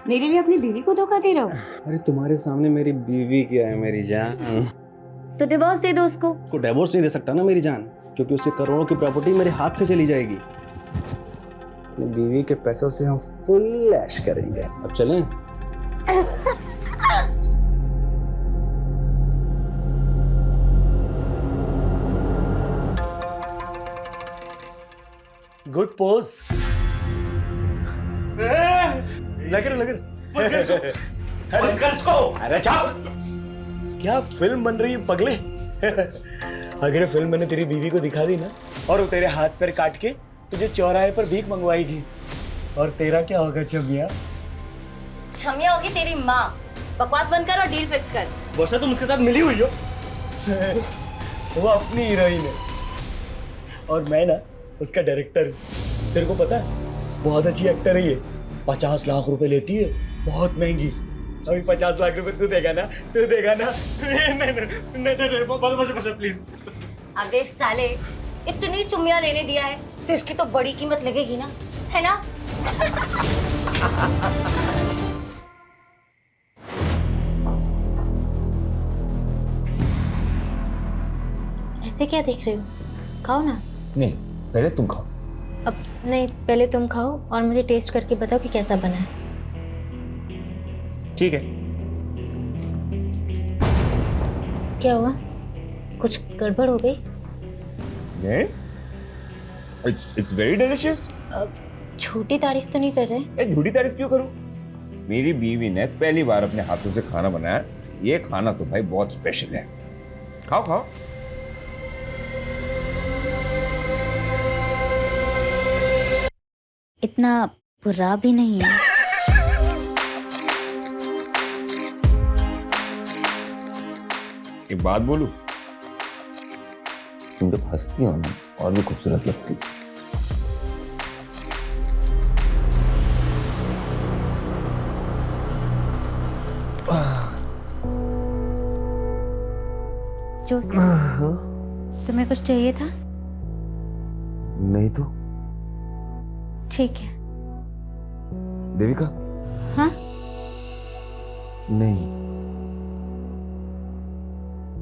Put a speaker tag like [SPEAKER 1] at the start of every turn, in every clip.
[SPEAKER 1] मेरे लिए अपनी बीवी को धोखा दे रहे हो?
[SPEAKER 2] अरे तुम्हारे सामने मेरी बीवी क्या है मेरी जान।
[SPEAKER 1] तो डिवोर्स दे दो उसको।
[SPEAKER 2] को डिवोर्स नहीं दे सकता ना मेरी जान, क्योंकि उसके करोड़ों की प्रॉपर्टी मेरे हाथ से चली जाएगी। अपनी बीवी के पैसों से हम फुल ऐश करेंगे। अब चलें?
[SPEAKER 3] Good pose. लग रहा
[SPEAKER 2] अरे चुप!
[SPEAKER 3] क्या फिल्म बन रही है पगले। अगर फिल्म मैंने तेरी बीवी को दिखा दी ना, और वो तेरे हाथ पैर काट के तुझे चौराहे पर भीख मंगवाएगी, और तेरा क्या होगा छमिया?
[SPEAKER 1] छमिया होगी तेरी माँ। बकवास बंद कर और डील फिक्स कर।
[SPEAKER 3] वर्षा तुम उसके साथ मिली हुई हो। वो अपनी हीरोइन है और मैं ना उसका डायरेक्टर हूँ। तेरे को पता है बहुत अच्छी एक्टर है ये। 50 लाख रुपए लेती है, बहुत महंगी। अभी 50 लाख रुपए तू देगा ना? नहीं प्लीज।
[SPEAKER 1] अबे साले, इतनी चुम्मियां लेने दिया है तो इसकी तो बड़ी कीमत लगेगी ना, है ना?
[SPEAKER 4] ऐसे क्या देख रहे हो? खाओ ना।
[SPEAKER 5] नहीं, पहले तुम खाओ।
[SPEAKER 4] अब नहीं, पहले तुम खाओ और मुझे टेस्ट करके बताओ कि कैसा बना है।
[SPEAKER 5] ठीक है।
[SPEAKER 4] क्या हुआ? कुछ गड़बड़ हो गई?
[SPEAKER 5] नहीं, इट्स वेरी डिलीशियस।
[SPEAKER 4] छोटी तारीफ तो नहीं कर रहे?
[SPEAKER 5] झूठी तारीफ क्यों करूं? मेरी बीवी ने पहली बार अपने हाथों से खाना बनाया। ये खाना तो भाई बहुत स्पेशल है। खाओ खाओ।
[SPEAKER 4] इतना बुरा भी नहीं है।
[SPEAKER 5] एक बात बोलूं, तुम जब हंसती हो ना और भी खूबसूरत लगती।
[SPEAKER 4] जोसेफ, तुम्हें कुछ चाहिए था?
[SPEAKER 5] नहीं तो
[SPEAKER 4] ठीक है।
[SPEAKER 5] देविका?
[SPEAKER 4] हाँ?
[SPEAKER 5] नहीं,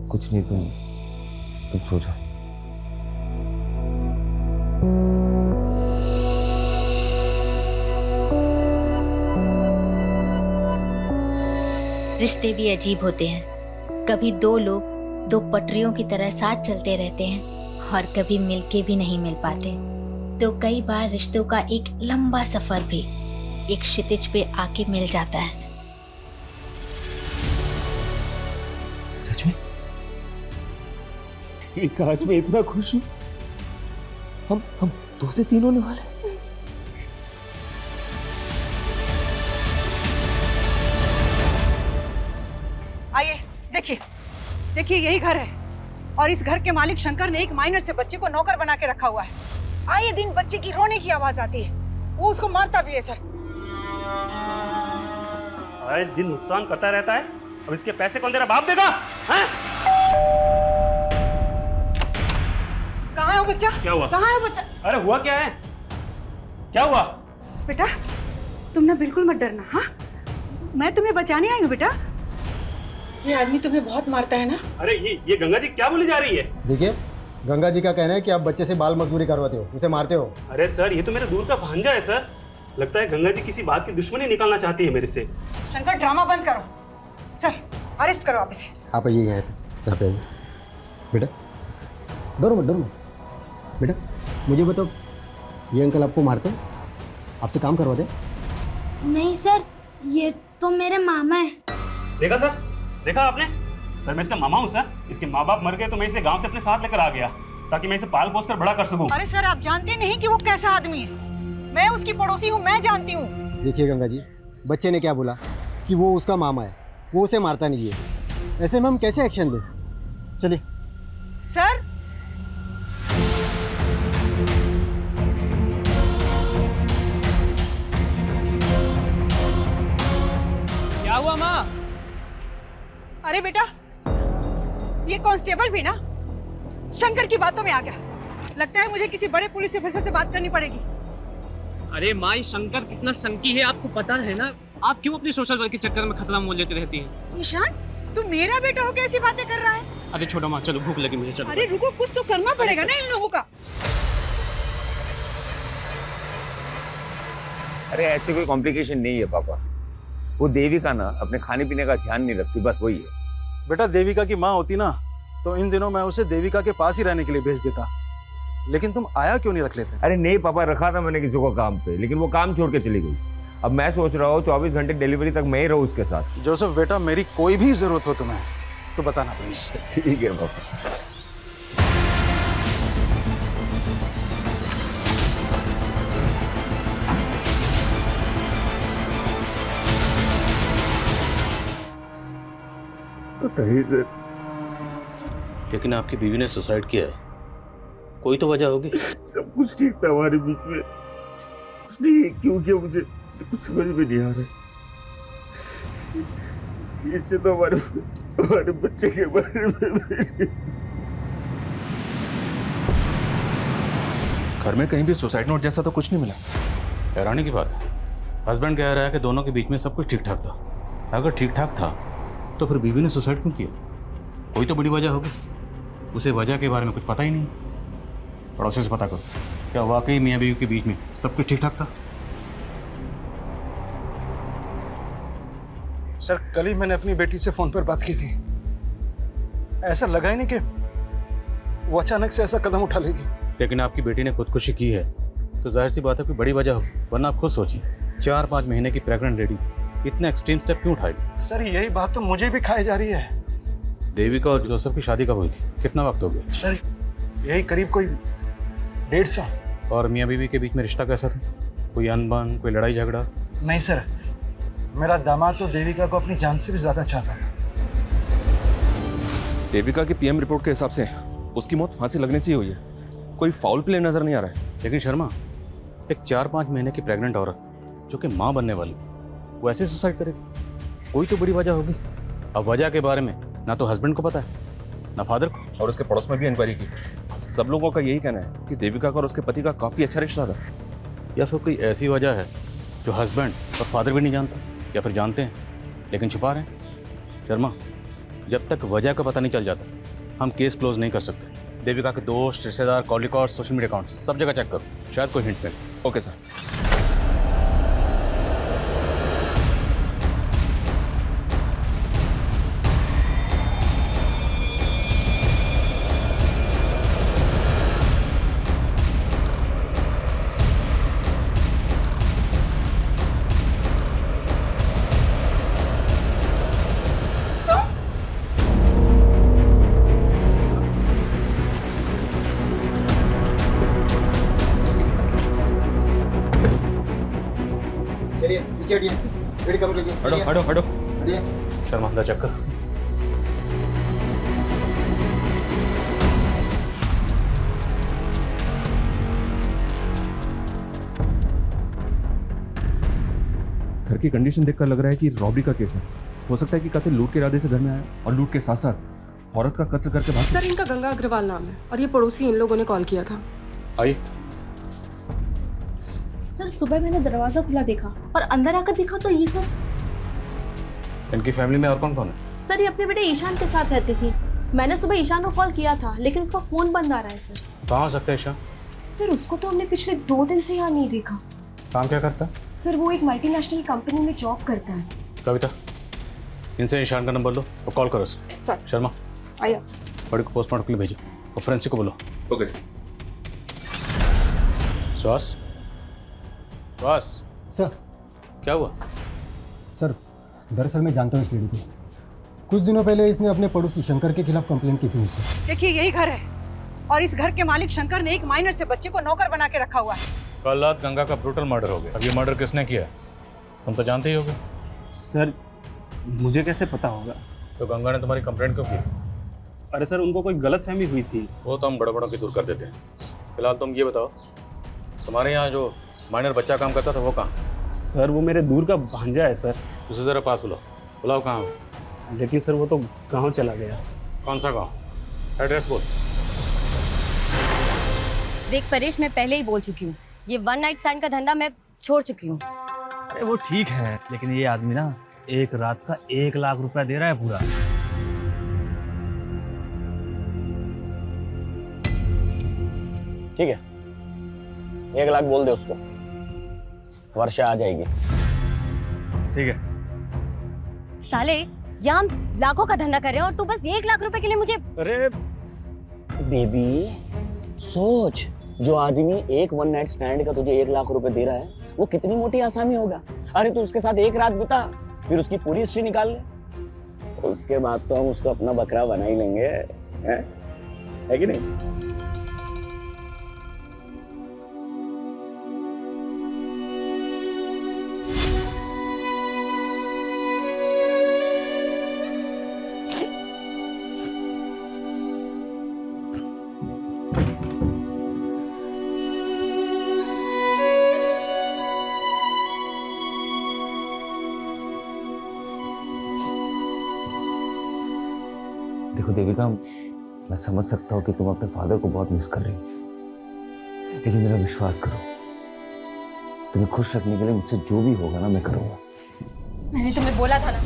[SPEAKER 5] कुछ नहीं। तुम सो जाओ।
[SPEAKER 4] रिश्ते भी अजीब होते हैं। कभी दो लोग दो पटरियों की तरह साथ चलते रहते हैं और कभी मिलके भी नहीं मिल पाते। तो कई बार रिश्तों का एक लंबा सफर भी एक क्षितिज पे आके मिल जाता है।
[SPEAKER 3] सच में? आज मैं इतना खुश हूँ। हम 2 से 3 होने वाले।
[SPEAKER 6] आइए, देखिए यही घर है और इस घर के मालिक शंकर ने एक माइनर से बच्चे को नौकर बना के रखा हुआ है। आए दिन बच्चे की रोने की आवाज आती है, वो उसको मारता भी है सर।
[SPEAKER 7] आए दिन नुकसान करता रहता है। अब इसके पैसे कौन तेरा बाप देगा? हैं?
[SPEAKER 6] कहाँ है वो बच्चा?
[SPEAKER 7] क्या हुआ?
[SPEAKER 6] कहाँ है वो बच्चा?
[SPEAKER 7] अरे हुआ क्या है? क्या हुआ?
[SPEAKER 6] बेटा तुम ना बिल्कुल मत डरना। हाँ, मैं तुम्हें बचाने आई हूँ बेटा। ये आदमी तुम्हें बहुत मारता है ना?
[SPEAKER 7] अरे ये गंगा जी क्या बोली जा रही है?
[SPEAKER 8] देखिए, गंगा जी का कहना है कि आप बच्चे से बाल मजदूरी करवाते हो, उसे मारते हो।
[SPEAKER 7] अरे सर, ये तो मेरे दूर का भांजा है सर। लगता है गंगा जी किसी बात की दुश्मनी निकालना चाहती है मेरे से।
[SPEAKER 6] शंकर ड्रामा बंद करो। सर अरेस्ट करो आप इसे।
[SPEAKER 8] आप आइए यहाँ पे आइए। बेटा डरो मत बेटा, मुझे बताओ, ये अंकल आपको मारते हैं? आपसे काम करवाते हैं?
[SPEAKER 9] नहीं सर, ये तो मेरे मामा है।
[SPEAKER 7] देखा सर, देखा आपने? सर मैं इसका मामा हूँ सर। इसके माँ बाप मर गए तो मैं इसे गांव से अपने साथ लेकर आ गया ताकि मैं इसे पाल पोस कर बड़ा कर सकूं।
[SPEAKER 6] अरे सर, आप जानते नहीं कि वो कैसा आदमी है। मैं उसकी पड़ोसी हूँ, मैं जानती हूँ।
[SPEAKER 8] देखिए गंगा जी, बच्चे ने क्या बोला कि वो उसका मामा है, वो उसे मारता नहीं है। ऐसे में हम कैसे एक्शन दें? चलिए।
[SPEAKER 6] सर
[SPEAKER 10] क्या हुआ माँ?
[SPEAKER 6] अरे बेटा, ये कांस्टेबल भी ना शंकर की बातों में आ गया। लगता है मुझे किसी बड़े पुलिस ऑफिसर से बात करनी पड़ेगी।
[SPEAKER 10] अरे माँ, शंकर कितना संकी है आपको पता है ना? आप क्यों अपने सोशल वर्क के चक्कर में खतरा मोल लेती रहती हैं?
[SPEAKER 6] ईशान, तू मेरा बेटा हो कैसी बातें कर रहा है?
[SPEAKER 10] अरे छोटा माँ, चलो भूख लगी मुझे, चलो।
[SPEAKER 6] अरे रुको, कुछ तो करना पड़ेगा ना इन लोगों का।
[SPEAKER 5] अरे ऐसे कोई कॉम्प्लिकेशन नहीं है पापा। वो देविका ना अपने खाने पीने का ध्यान नहीं रखती, बस वही है।
[SPEAKER 2] बेटा देविका की माँ होती ना तो इन दिनों मैं उसे देविका के पास ही रहने के लिए भेज देता, लेकिन तुम आया क्यों नहीं रख लेते?
[SPEAKER 5] अरे नहीं पापा, रखा था मैंने किसी को काम पे, लेकिन वो काम छोड़ के चली गई। अब मैं सोच रहा हूँ 24 घंटे डिलीवरी तक मैं ही रहूँ उसके साथ।
[SPEAKER 2] जोसेफ बेटा, मेरी कोई भी जरूरत हो तुम्हें तो बताना प्लीज।
[SPEAKER 5] ठीक है पापा।
[SPEAKER 3] बताइए सर।
[SPEAKER 11] लेकिन आपकी बीवी ने सुसाइड किया है, कोई तो वजह होगी।
[SPEAKER 3] सब कुछ ठीक था हमारे बीच में, उसने क्यों किया मुझे कुछ समझ में नहीं आ रहा। इससे तो हमारे बच्चे के बारे में
[SPEAKER 12] घर में कहीं भी सुसाइड नोट जैसा तो कुछ नहीं मिला।
[SPEAKER 11] हैरानी की बात है, हस्बैंड कह रहा है कि दोनों के बीच में सब कुछ ठीक ठाक था। अगर ठीक ठाक था तो फिर बीवी ने सुसाइड क्यों किया? कोई तो बड़ी वजह होगी। उसे वजह के बारे में कुछ पता ही नहीं। पड़ोसी से पता करो, क्या वाकई मियाँ बीवी के बीच में सब कुछ ठीक ठाक था?
[SPEAKER 2] सर, कल ही मैंने अपनी बेटी से फोन पर बात की थी। ऐसा लगा ही नहीं कि वो अचानक से ऐसा कदम उठा लेगी।
[SPEAKER 11] लेकिन आपकी बेटी ने खुदकुशी की है तो जाहिर सी बात है कोई बड़ी वजह होगी, वरना आप खुद सोचिए 4-5 महीने की प्रेग्नेंट लेडी इतने एक्सट्रीम स्टेप क्यों उठाएगी?
[SPEAKER 2] सर, यही बात तो मुझे भी खाई जा रही है।
[SPEAKER 11] देविका और जोसेफ की शादी कब हुई थी? कितना वक्त हो गया?
[SPEAKER 2] सर, यही करीब कोई 1.5 साल।
[SPEAKER 11] और मियाँ बीवी के बीच में रिश्ता कैसा था? कोई अनबन, कोई लड़ाई झगड़ा?
[SPEAKER 2] नहीं सर, मेरा दामाद तो देविका को अपनी जान से भी ज्यादा चाहता है।
[SPEAKER 12] देविका की पीएम रिपोर्ट के हिसाब से उसकी मौत फांसी लगने से ही हुई है। कोई फाउल प्ले नजर नहीं आ रहा है।
[SPEAKER 11] लेकिन शर्मा, एक 4-5 महीने की प्रेग्नेंट औरत जो कि माँ बनने वाली, वो ऐसे सुसाइड करेगी? कोई तो बड़ी वजह होगी। अब वजह के बारे में ना तो हस्बैंड को पता है ना फादर को।
[SPEAKER 12] और उसके पड़ोस में भी इंक्वायरी की, सब लोगों का यही कहना है कि देविका का और उसके पति का काफी अच्छा रिश्ता था।
[SPEAKER 11] या फिर कोई ऐसी वजह है जो हस्बैंड और फादर भी नहीं जानता, या फिर जानते हैं लेकिन छुपा रहे हैं। शर्मा, जब तक वजह का पता नहीं चल जाता हम केस क्लोज नहीं कर सकते। देविका के दोस्त, रिश्तेदार, call record, social media account सब जगह चेक करो, शायद कोई हिंट मिले।
[SPEAKER 12] Okay sir.
[SPEAKER 8] चलिए पीछे हटिए, रेडी कवर कीजिए।
[SPEAKER 11] हटो हटो हटो।
[SPEAKER 8] हटिए।
[SPEAKER 11] शर्मा, अंदर चेक कर।
[SPEAKER 12] घर की कंडीशन देखकर लग रहा है कि रॉबरी का केस है। हो सकता है कि कातिल लूट के इरादे से घर में आया और लूट के साथ साथ औरत का कत्ल करके भाग।
[SPEAKER 13] सर, इनका गंगा अग्रवाल नाम है और ये पड़ोसी इन लोगों ने कॉल किया था।
[SPEAKER 11] आइए।
[SPEAKER 9] सर, सुबह मैंने दरवाजा खुला देखा और अंदर आकर देखा तो ये सब।
[SPEAKER 11] इनकी फैमिली में और कौन कौन है?
[SPEAKER 9] सर, ये अपने बेटे ईशान के साथ रहती थी। मैंने सुबह ईशान को कॉल किया था लेकिन उसका फोन बंद आ रहा है सर।
[SPEAKER 11] कहाँ हो सकता है ईशान?
[SPEAKER 9] सर, उसको तो हमने पिछले 2 दिन से यहाँ नहीं देखा।
[SPEAKER 11] काम क्या करता है?
[SPEAKER 9] सर, वो एक मल्टीनेशनल कंपनी में जॉब करता है।
[SPEAKER 11] कविता, इनसे ईशान का नंबर लो और कॉल करो उसे।
[SPEAKER 13] सर।
[SPEAKER 11] शर्मा,
[SPEAKER 13] आइए।
[SPEAKER 11] बड़ी को पोस्टमार्टम के लिए भेजो और फोरेंसिक को बोलो।
[SPEAKER 12] Okay sir.
[SPEAKER 11] श्वास, श्वास।
[SPEAKER 8] सर।
[SPEAKER 11] क्या हुआ?
[SPEAKER 8] सर, दरअसल मैं जानता हूँ इस लेडी को। कुछ दिनों पहले इसने अपने पड़ोसी शंकर के खिलाफ कंप्लेंट की थी मुझसे।
[SPEAKER 6] देखिए, यही घर है और इस घर के मालिक शंकर ने एक माइनर से बच्चे को नौकर बना के रखा हुआ है।
[SPEAKER 11] कल रात गंगा का ब्रूटल मर्डर हो गया। अब ये मर्डर किसने किया है तुम तो जानते ही होगे।
[SPEAKER 7] सर, मुझे कैसे पता होगा?
[SPEAKER 11] तो गंगा ने तुम्हारी कंप्लेंट क्यों की थी?
[SPEAKER 7] अरे सर, उनको कोई गलतफहमी हुई थी।
[SPEAKER 11] वो तो हम बड़बड़ों की दूर कर देते हैं। फिलहाल तुम ये बताओ, तुम्हारे यहाँ जो माइनर बच्चा काम करता था वो कहाँ?
[SPEAKER 7] सर, वो मेरे दूर का भांजा है सर।
[SPEAKER 11] उसे ज़रा पास बुलाओ। बुलाओ कहाँ हो?
[SPEAKER 7] लेकिन सर वो तो गाँव चला गया।
[SPEAKER 11] कौन सा गाँव? एड्रेस बोल।
[SPEAKER 1] देख परेश, मैं पहले ही बोल चुकी हूँ, ये 1 नाइट स्टैंड का धंधा मैं छोड़ चुकी हूँ।
[SPEAKER 14] अरे वो ठीक है, लेकिन ये आदमी ना एक रात का 1 लाख रुपया दे रहा है पूरा।
[SPEAKER 3] ठीक है, 1 लाख बोल दे उसको, वर्षा आ जाएगी।
[SPEAKER 14] ठीक है।
[SPEAKER 1] साले यहाँ हम लाखों का धंधा कर रहे हैं और तू बस 1 लाख रुपए के लिए मुझे।
[SPEAKER 3] अरे बेबी सोच, जो आदमी एक वन नाइट स्टैंड का तुझे 1 लाख रुपए दे रहा है वो कितनी मोटी आसामी होगा। अरे तू उसके साथ एक रात बिता, फिर उसकी पूरी हिस्ट्री निकाल ले, उसके बाद तो हम उसको अपना बकरा बना ही लेंगे, है कि नहीं?
[SPEAKER 5] देखो देविका, मैं समझ सकता हूँ कि तुम अपने फादर को बहुत मिस कर रही हो, लेकिन मेरा विश्वास करो, तुम्हें खुश रखने के लिए मुझसे जो भी होगा ना मैं करूँगा।
[SPEAKER 4] मैंने तुम्हें बोला था ना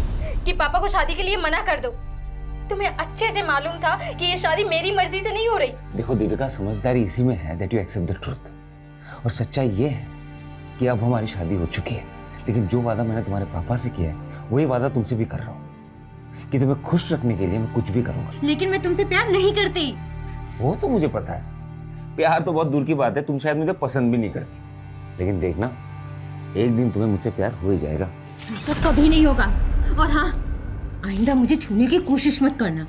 [SPEAKER 4] कि पापा को शादी के लिए मना कर दो। तुम्हें अच्छे से मालूम था कि ये शादी मेरी मर्जी से नहीं हो रही।
[SPEAKER 5] देखो देविका, समझदारी इसी में है that you accept the truth, और सच्चाई ये है कि अब हमारी शादी हो चुकी है, लेकिन जो वादा मैंने तुम्हारे पापा से किया है वही वादा तुमसे भी कर रहा हूँ कि तुम्हें खुश रखने के लिए मैं कुछ भी करूंगा।
[SPEAKER 4] लेकिन मैं तुमसे प्यार नहीं करती।
[SPEAKER 5] वो तो मुझे पता है, प्यार तो बहुत दूर की बात है, तुम शायद मुझे पसंद भी नहीं करती, लेकिन देखना एक दिन तुम्हें मुझसे प्यार हो ही जाएगा।
[SPEAKER 4] ऐसा कभी नहीं होगा, और हाँ, आइंदा मुझे छूने की कोशिश मत करना।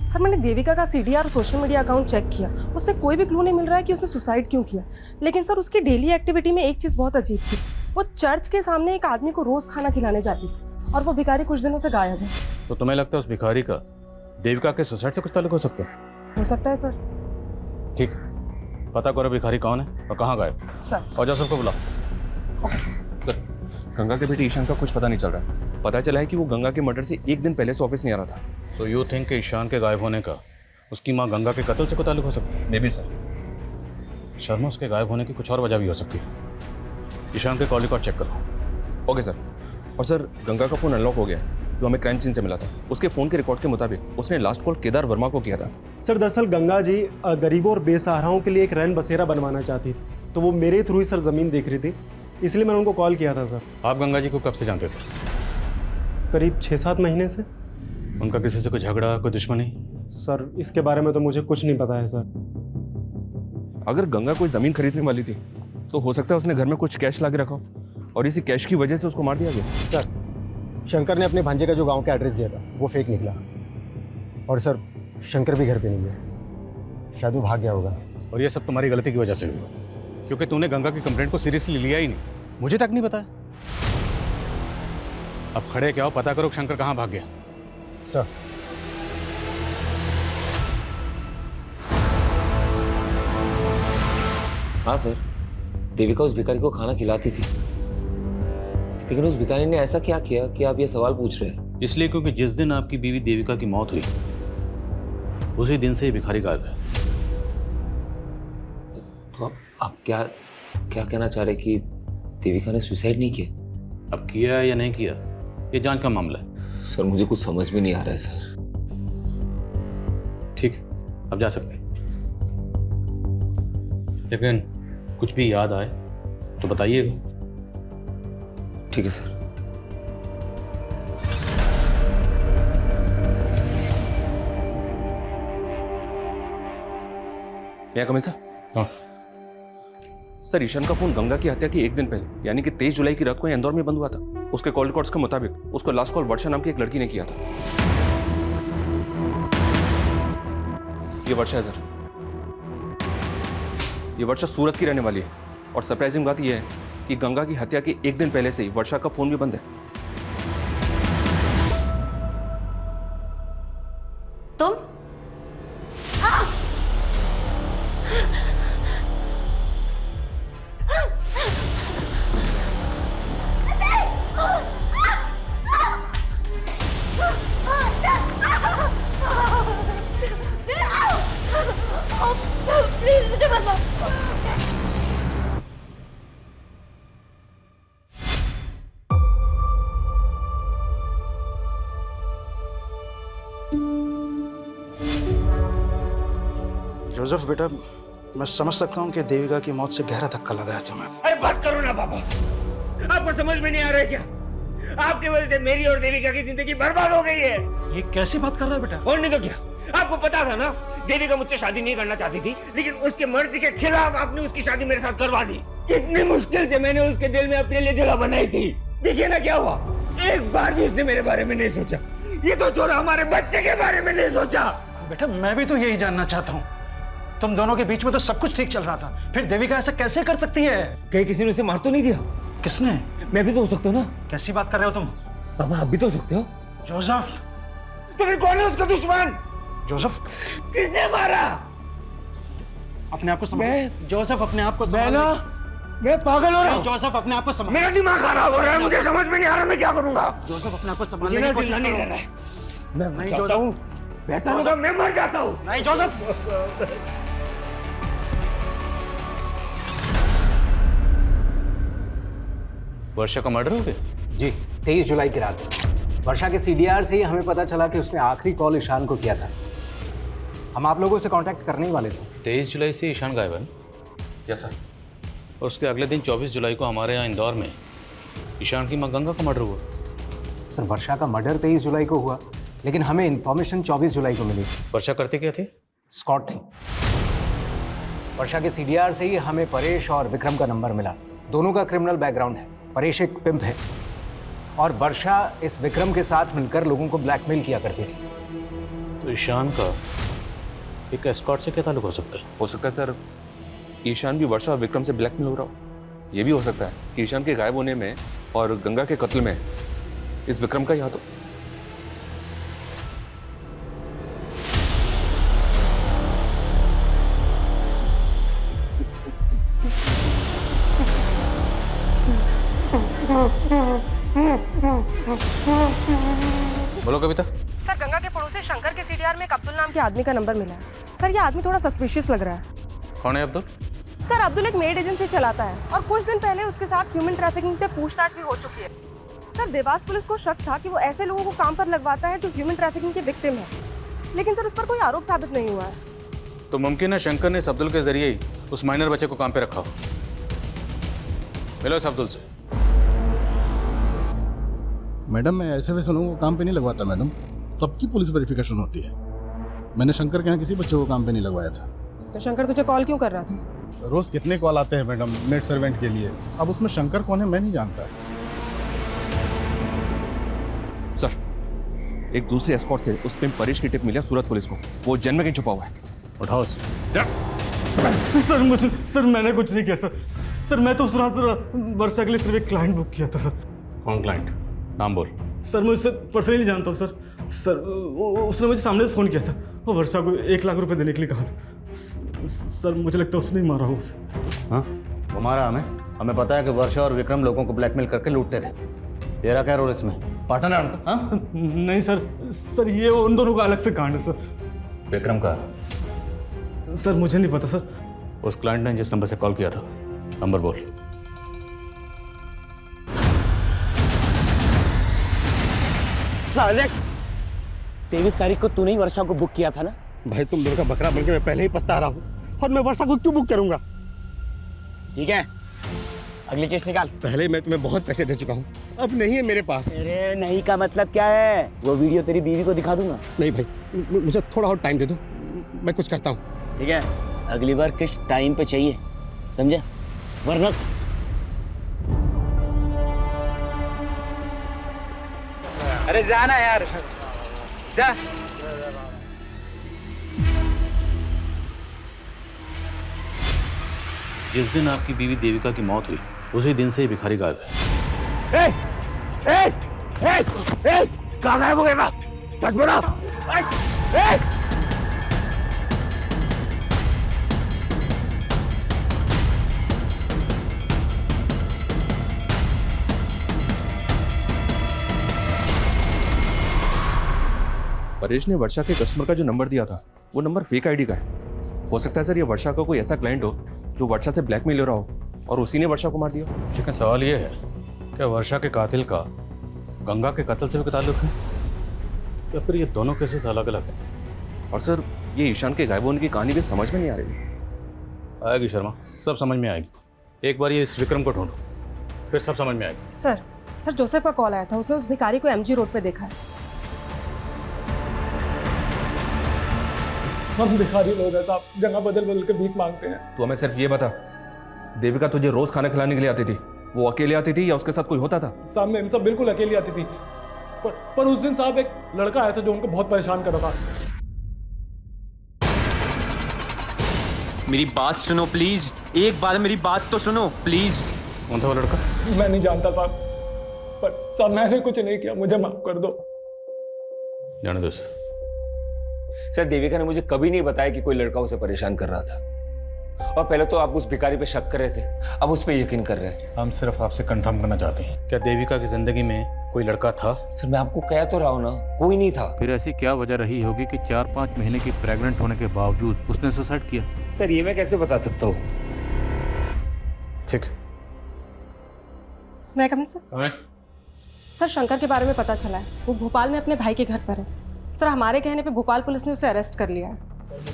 [SPEAKER 13] सर मैंने देविका का सीडीआर और सोशल मीडिया अकाउंट चेक किया, उससे कोई भी क्लू नहीं मिल रहा है कि उसने सुसाइड क्यों किया। लेकिन सर उसकी डेली एक्टिविटी में एक चीज़ बहुत अजीब थी, वो चर्च के सामने एक आदमी को रोज खाना खिलाने जाती थी और वो भिखारी कुछ दिनों से गायब है।
[SPEAKER 11] तो तुम्हें लगता है उस भिखारी का देविका के सुसाइड से कुछ ताल्लुक हो सकता है?
[SPEAKER 13] हो सकता है सर।
[SPEAKER 11] ठीक, पता करो भिखारी कौन है और कहाँ गायब
[SPEAKER 13] सर।
[SPEAKER 11] और जा सबको बुलाओ।
[SPEAKER 13] Okay sir.
[SPEAKER 12] सर, गंगा के बेटे ईशान का कुछ पता नहीं चल रहा है। पता चला है कि वो गंगा के मर्डर से 1 दिन पहले से ऑफिस नहीं आ रहा था।
[SPEAKER 11] तो यू थिंक कि ईशान के गायब होने का उसकी माँ गंगा के कत्ल से कोई ताल्लुक हो सकता है?
[SPEAKER 12] May be sir.
[SPEAKER 11] शर्मा, उसके गायब होने की कुछ और वजह भी हो सकती है। ईशान के कॉल रिकॉर्ड चेक करो।
[SPEAKER 12] Okay sir. और सर, गंगा का फोन अनलॉक हो गया जो हमें क्राइम सीन से मिला था। उसके फोन के रिकॉर्ड के मुताबिक उसने लास्ट कॉल केदार वर्मा को किया था।
[SPEAKER 15] सर दरअसल गंगा जी गरीबों और बेसहाराओं के लिए एक रैन बसेरा बनवाना चाहती थी, तो वो मेरे थ्रू ही सर ज़मीन देख रही थी, इसलिए मैंने उनको कॉल किया था सर।
[SPEAKER 11] आप गंगा जी को कब से जानते थे?
[SPEAKER 15] करीब 6-7 महीने से।
[SPEAKER 11] उनका किसी से कोई झगड़ा, कोई दुश्मनी?
[SPEAKER 15] सर इसके बारे में तो मुझे कुछ नहीं पता है सर।
[SPEAKER 12] अगर गंगा कोई ज़मीन खरीदने वाली थी तो हो सकता है उसने घर में कुछ कैश ला के रखा और इसी कैश की वजह से उसको मार दिया गया।
[SPEAKER 8] सर, शंकर ने अपने भांजे का जो गांव का एड्रेस दिया था वो फेक निकला, और सर शंकर भी घर पे नहीं है, शायद वो भाग गया होगा।
[SPEAKER 11] और ये सब तुम्हारी गलती की वजह से हुआ, क्योंकि तूने गंगा की कंप्लेंट को सीरियसली लिया ही नहीं, मुझे तक नहीं बताया। अब खड़े क्या हो, पता करो शंकर कहाँ भाग गया।
[SPEAKER 8] सर
[SPEAKER 5] हाँ सर, देविका उस भिखारी को खाना खिलाती थी, लेकिन उस भिखारी ने ऐसा क्या किया कि आप ये सवाल पूछ रहे हैं?
[SPEAKER 11] इसलिए क्योंकि जिस दिन आपकी बीवी देविका की मौत हुई उसी दिन से ये भिखारी गायब है।
[SPEAKER 5] तो आप क्या कहना चाह रहे कि देविका ने सुसाइड नहीं किया?
[SPEAKER 11] अब किया या नहीं किया ये जांच का मामला है।
[SPEAKER 5] सर मुझे कुछ समझ में नहीं आ रहा है सर।
[SPEAKER 11] ठीक है, अब जा सकते हैं, लेकिन कुछ भी याद आए तो बताइएगा।
[SPEAKER 5] ठीक है सर।
[SPEAKER 12] सर
[SPEAKER 11] हाँ
[SPEAKER 12] सर, ईशान का फोन गंगा की हत्या की 1 दिन पहले यानी कि 23 जुलाई की रात को इंदौर में बंद हुआ था। उसके कॉल रिकॉर्ड्स के मुताबिक उसको लास्ट कॉल वर्षा नाम की एक लड़की ने किया था। ये वर्षा है सर, ये वर्षा सूरत की रहने वाली है, और सरप्राइजिंग बात यह है कि गंगा की हत्या के 1 दिन पहले से ही वर्षा का फोन भी बंद है।
[SPEAKER 1] तुम
[SPEAKER 16] जोसेफ बेटा, मैं समझ सकता हूँ कि देविका की मौत से गहरा धक्का लगा है तुम्हें।
[SPEAKER 17] अरे बस करो ना पापा, आपको समझ में नहीं आ रहा है क्या? आपकी वजह से मेरी और देविका की जिंदगी बर्बाद हो गई है।
[SPEAKER 16] ये कैसी बात कर रहा है बेटा?
[SPEAKER 17] और नहीं तो क्या, आपको पता था ना देविका मुझसे शादी नहीं करना चाहती थी, लेकिन उसके मर्जी के खिलाफ आपने उसकी शादी मेरे साथ करवा दी। कितनी मुश्किल से मैंने उसके दिल में अपने लिए जगह बनाई थी। देखिए ना क्या हुआ, एक बार भी उसने मेरे बारे में नहीं सोचा। ये तो छोड़ा, हमारे बच्चे के बारे में नहीं सोचा।
[SPEAKER 16] बेटा मैं भी तो यही जानना चाहता हूँ, तुम दोनों के बीच में तो सब कुछ ठीक चल रहा था, फिर देविका ऐसा कैसे कर सकती है?
[SPEAKER 17] कहीं किसी ने उसे मार तो नहीं दिया?
[SPEAKER 16] किसने?
[SPEAKER 17] मैं भी तो हो सकता हूँ ना।
[SPEAKER 16] कैसी बात कर रहे हो तुम?
[SPEAKER 17] पापा आप भी तो हो सकते हो।
[SPEAKER 16] जोसेफ,
[SPEAKER 17] तो फिर कौन है उसका दुश्मन?
[SPEAKER 16] जोसेफ,
[SPEAKER 17] किसने मारा?
[SPEAKER 16] अपने आप को संभालो। जोसेफ अपने आप को संभालो।
[SPEAKER 17] मैं पागल हो रहा हूँ।
[SPEAKER 16] जोसेफ अपने आप को संभालो।
[SPEAKER 17] मेरा दिमाग खराब हो रहा है, मुझे समझ में नहीं आ रहा मैं क्या करूंगा।
[SPEAKER 16] जोसेफ अपने आप को
[SPEAKER 17] मुझे
[SPEAKER 16] संभालने
[SPEAKER 17] ना
[SPEAKER 16] की कोशिश
[SPEAKER 17] जिंदा नहीं
[SPEAKER 16] करो।
[SPEAKER 17] रहना है। मैं
[SPEAKER 16] नहीं
[SPEAKER 17] चाहता हूँ, बेहतर होगा मैं मर जाता हूँ।
[SPEAKER 16] नहीं जोसेफ।
[SPEAKER 11] वर्षा का मर्डर हो गया?
[SPEAKER 8] जी, 23 जुलाई की रात वर्षा के सीडीआर से ही हमें पता चला कि उसने आखिरी कॉल ईशान को किया था। हम आप लोगों से कांटेक्ट करने ही वाले थे।
[SPEAKER 11] 23 जुलाई से ईशान गायब है?
[SPEAKER 12] Yes sir.
[SPEAKER 11] और उसके अगले दिन 24 जुलाई को हमारे यहाँ इंदौर में ईशान की माँ गंगा का मर्डर हुआ।
[SPEAKER 8] सर वर्षा का मर्डर 23 जुलाई को हुआ, लेकिन हमें इन्फॉर्मेशन 24 जुलाई को मिली।
[SPEAKER 11] वर्षा करते क्या थे?
[SPEAKER 8] स्कॉट थी। वर्षा के सीडीआर से ही हमें परेश और विक्रम का नंबर मिला। दोनों का क्रिमिनल बैकग्राउंड है। परेश एक पिम्प है और वर्षा इस विक्रम के साथ मिलकर लोगों को ब्लैकमेल किया करती थी।
[SPEAKER 11] तो ईशान का एक एस्कॉर्ट से क्या ताल्लुक हो सकता है?
[SPEAKER 12] हो सकता है सर ईशान भी वर्षा और विक्रम से ब्लैकमेल हो रहा हो। ये भी हो सकता है कि ईशान के गायब होने में और गंगा के कत्ल में इस विक्रम का ही हाथ हो।
[SPEAKER 11] बोलो कविता।
[SPEAKER 13] सर गंगा के पड़ोसी शंकर के सीडीआर में एक अब्दुल नाम के आदमी का नंबर मिला है। सर ये आदमी थोड़ा सस्पिशियस लग रहा है।
[SPEAKER 11] कौन है अब्दुल?
[SPEAKER 13] सर अब्दुल एक मेड एजेंसी चलाता है और कुछ दिन पहले उसके साथ ह्यूमन ट्रैफिकिंग पे पूछताछ भी हो चुकी है। सर देवास पुलिस को शक था कि वो ऐसे लोगों को काम पर लगवाता है जो ह्यूमन ट्रैफिकिंग के विक्टिम है, लेकिन सर उस पर कोई आरोप साबित नहीं हुआ है।
[SPEAKER 11] तो मुमकिन है शंकर ने इस अब्दुल के जरिए ही उस माइनर बच्चे को काम पे रखा हो। मिलो इस अब्दुल से।
[SPEAKER 16] मैडम मैं ऐसे वैसे लोगों को काम पे नहीं लगवाता मैडम, सबकी पुलिस वेरिफिकेशन होती है। मैंने शंकर के यहाँ किसी बच्चे को काम पे नहीं लगवाया था।
[SPEAKER 13] तो शंकर तुझे कॉल क्यों कर रहा था?
[SPEAKER 16] रोज कितने कॉल आते हैं मैडम मेड सर्वेंट के लिए, अब उसमें शंकर कौन है मैं नहीं जानता।
[SPEAKER 12] सर एक दूसरे एस्कॉर्ट से उस पे परेश की टिप मिली सूरत पुलिस को। वो जन्म कहीं छुपा हुआ है।
[SPEAKER 11] उठाओ
[SPEAKER 3] सर मैंने कुछ नहीं किया सर। सर मैं तो उस रात वर्षा के लिए सिर्फ एक क्लाइंट बुक किया था सर।
[SPEAKER 11] कौन क्लाइंट? नाम बोल।
[SPEAKER 3] सर मैं उससे पर्सनली जानता हूँ सर। सर उसने मुझे सामने से फ़ोन किया था और वर्षा को 1 लाख रुपए देने के लिए कहा था। सर मुझे लगता है उसने ही मारा हो उसे।
[SPEAKER 11] हाँ वो मारा हमें पता है कि वर्षा और विक्रम लोगों को ब्लैकमेल करके लूटते थे। तेरा क्या रोल इसमें? पार्टनर है उनका? हाँ?
[SPEAKER 3] नहीं सर ये उन दोनों का अलग से कांड है सर।
[SPEAKER 11] विक्रम का?
[SPEAKER 3] सर मुझे नहीं पता सर।
[SPEAKER 11] उस क्लाइंट ने जिस नंबर से कॉल किया था नंबर बोल।
[SPEAKER 17] साले 23 तारीख को तूने ही वर्षा को बुक किया था ना?
[SPEAKER 16] भाई तुम दोनों का बकरा बनके मैं पहले ही पछता रहा हूँ, और मैं वर्षा को क्यों बुक करूंगा?
[SPEAKER 17] ठीक है अगली केस निकाल।
[SPEAKER 16] पहले मैं तुम्हें बहुत पैसे दे चुका हूँ, अब नहीं है मेरे पास।
[SPEAKER 17] अरे नहीं का मतलब क्या है? वो वीडियो तेरी बीवी को दिखा दूंगा।
[SPEAKER 16] नहीं भाई मुझे थोड़ा और टाइम दे दो, मैं कुछ करता हूँ।
[SPEAKER 17] ठीक है अगली बार किस टाइम पे चाहिए समझे, वरना
[SPEAKER 18] अरे जाना यार जा।
[SPEAKER 11] जिस दिन आपकी बीवी देविका की मौत हुई उसी दिन से ही भिखारी गायब है।
[SPEAKER 17] कहाँ गायब हो गया? सच बोला।
[SPEAKER 12] परेश ने वर्षा के कस्टमर का जो नंबर दिया था वो नंबर फेक आईडी का है। हो सकता है सर ये वर्षा का कोई ऐसा क्लाइंट हो जो वर्षा से ब्लैकमेल हो रहा हो और उसी ने वर्षा को मार दिया।
[SPEAKER 11] लेकिन सवाल ये है क्या वर्षा के कातिल का गंगा के कत्ल से भी ताल्लुक है या फिर ये दोनों केसेस अलग अलग हैं?
[SPEAKER 12] और सर ये ईशान के गायब होने की कहानी भी समझ में नहीं आ रही।
[SPEAKER 11] आएगी शर्मा, सब समझ में आएगी। एक बार ये इस विक्रम को ढूंढो, फिर सब समझ में आएगी।
[SPEAKER 13] सर जोसेफ का कॉल आया था, उसने उस भिखारी को एमजी रोड पे देखा है।
[SPEAKER 15] हम भिखारी लोग हैं साहब, जगह बदल बदल के भीख मांगते हैं।
[SPEAKER 12] तू हमें सिर्फ ये बता, देविका तुझे रोज खाना खिलाने के लिए आती थी, वो अकेले आती थी या उसके साथ कोई होता था?
[SPEAKER 15] साहब मैम सब बिल्कुल अकेली आती थी, पर उस दिन साहब एक लड़का आया था जो उनको बहुत परेशान कर रहा था।
[SPEAKER 10] मेरी बात सुनो प्लीज, एक बार मेरी बात तो सुनो प्लीज।
[SPEAKER 11] कौन था वो लड़का?
[SPEAKER 15] मैं नहीं जानता साहब, पर साहब मैंने कुछ नहीं किया, मुझे माफ कर दो।
[SPEAKER 11] जाने दो
[SPEAKER 5] सर, देविका ने मुझे कभी नहीं बताया कि कोई लड़का उसे परेशान कर रहा था। और पहले तो आप उस भिखारी पे शक कर रहे थे, अब उस पे यकीन कर रहे हैं।
[SPEAKER 11] हम सिर्फ आपसे कंफर्म करना चाहते हैं, क्या देविका की जिंदगी में कोई लड़का था?
[SPEAKER 5] सर मैं आपको कह तो रहा हूँ ना, कोई नहीं था।
[SPEAKER 11] फिर ऐसी क्या वजह रही होगी कि 4-5 महीने की प्रेग्नेंट होने के बावजूद उसने सुसाइड किया?
[SPEAKER 5] सर ये मैं कैसे बता सकता हूँ?
[SPEAKER 11] ठीक।
[SPEAKER 13] मैं कमिंग सर? सर शंकर के बारे में पता चला है, वो भोपाल में अपने भाई के घर पर है। सर हमारे कहने पे भोपाल पुलिस ने उसे अरेस्ट कर लिया है।